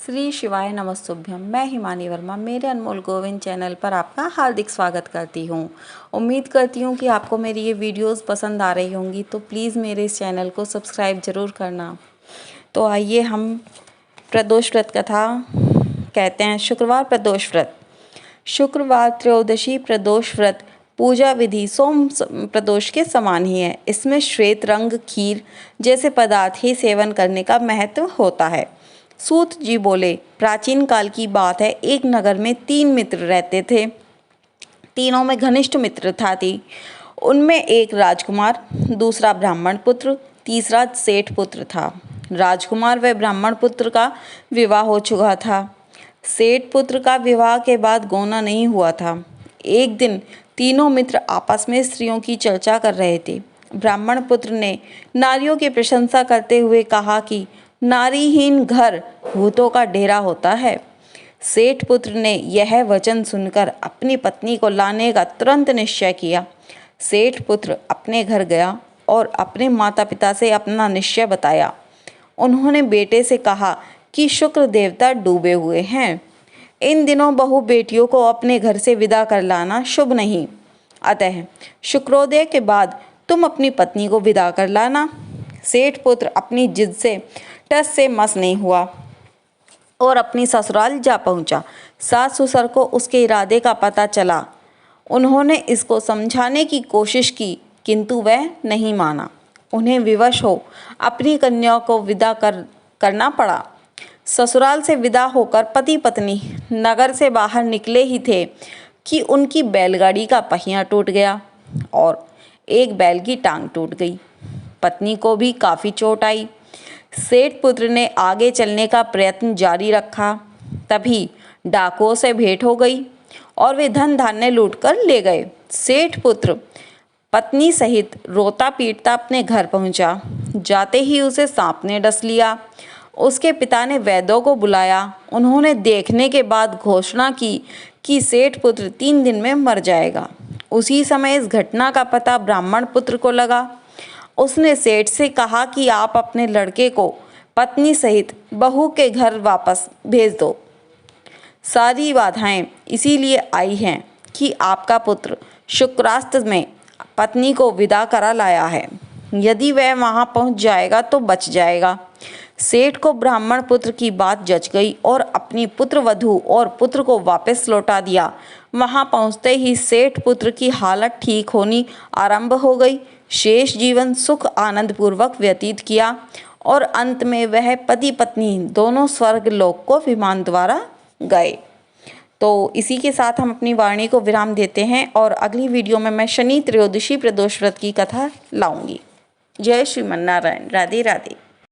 श्री शिवाय नमस्तुभ्यम। मैं हिमानी वर्मा मेरे अनमोल गोविंद चैनल पर आपका हार्दिक स्वागत करती हूँ। उम्मीद करती हूँ कि आपको मेरी ये वीडियोस पसंद आ रही होंगी, तो प्लीज़ मेरे इस चैनल को सब्सक्राइब ज़रूर करना। तो आइए हम प्रदोष व्रत कथा कहते हैं। शुक्रवार प्रदोष व्रत। शुक्रवार त्रयोदशी प्रदोष व्रत पूजा विधि सोम प्रदोष के समान ही है। इसमें श्वेत रंग खीर जैसे पदार्थ ही सेवन करने का महत्व होता है। सूत जी बोले, प्राचीन काल की बात है, एक नगर में 3 मित्र रहते थे। तीनों में घनिष्ठ मित्रता थी। उनमें एक राजकुमार, दूसरा ब्राह्मण पुत्र, तीसरा सेठ पुत्र था। राजकुमार व ब्राह्मण पुत्र का विवाह हो चुका था। सेठ पुत्र का विवाह के बाद गौना नहीं हुआ था। एक दिन तीनों मित्र आपस में स्त्रियों की चर्चा कर रहे थे। ब्राह्मण पुत्र ने नारियों की प्रशंसा करते हुए कहा कि नारीहीन घर भूतों का डेरा होता है। सेठ पुत्र ने यह वचन सुनकर अपनी पत्नी को लाने का तुरंत निश्चय किया। सेठ पुत्र अपने घर गया और अपने माता पिता से अपना निश्चय बताया। उन्होंने बेटे से कहा कि शुक्र देवता डूबे हुए हैं। इन दिनों बहू बेटियों को अपने घर से विदा कर लाना शुभ नहीं, अतः शुक्रोदय के बाद तुम अपनी पत्नी को विदा कर लाना। सेठ पुत्र अपनी जिद से टस से मस नहीं हुआ और अपनी ससुराल जा पहुंचा। सास ससुर को उसके इरादे का पता चला। उन्होंने इसको समझाने की कोशिश की, किंतु वह नहीं माना। उन्हें विवश हो अपनी कन्या को विदा करना पड़ा। ससुराल से विदा होकर पति पत्नी नगर से बाहर निकले ही थे कि उनकी बैलगाड़ी का पहिया टूट गया और एक बैल की टांग टूट गई। पत्नी को भी काफ़ी चोट आई। सेठ पुत्र ने आगे चलने का प्रयत्न जारी रखा। तभी डाकुओं से भेंट हो गई और वे धन धान्य लूटकर ले गए। सेठ पुत्र पत्नी सहित रोता पीटता अपने घर पहुंचा। जाते ही उसे सांप ने डस लिया। उसके पिता ने वैद्यों को बुलाया। उन्होंने देखने के बाद घोषणा की कि सेठ पुत्र 3 दिन में मर जाएगा। उसी समय इस घटना का पता ब्राह्मण पुत्र को लगा। उसने सेठ से कहा कि आप अपने लड़के को पत्नी सहित बहू के घर वापस भेज दो। सारी बाधाएं इसीलिए आई हैं कि आपका पुत्र शुक्रास्त में पत्नी को विदा करा लाया है। यदि वह वहां पहुंच जाएगा तो बच जाएगा। सेठ को ब्राह्मण पुत्र की बात जच गई और अपनी पुत्र वधू और पुत्र को वापस लौटा दिया। वहां पहुंचते ही सेठ पुत्र की हालत ठीक होनी आरंभ हो गई। शेष जीवन सुख आनंद पूर्वक व्यतीत किया और अंत में वह पति पत्नी दोनों स्वर्ग लोक को विमान द्वारा गए। तो इसी के साथ हम अपनी वाणी को विराम देते हैं और अगली वीडियो में मैं शनि त्रयोदशी प्रदोष व्रत की कथा लाऊंगी। जय श्रीमन नारायण। राधे राधे।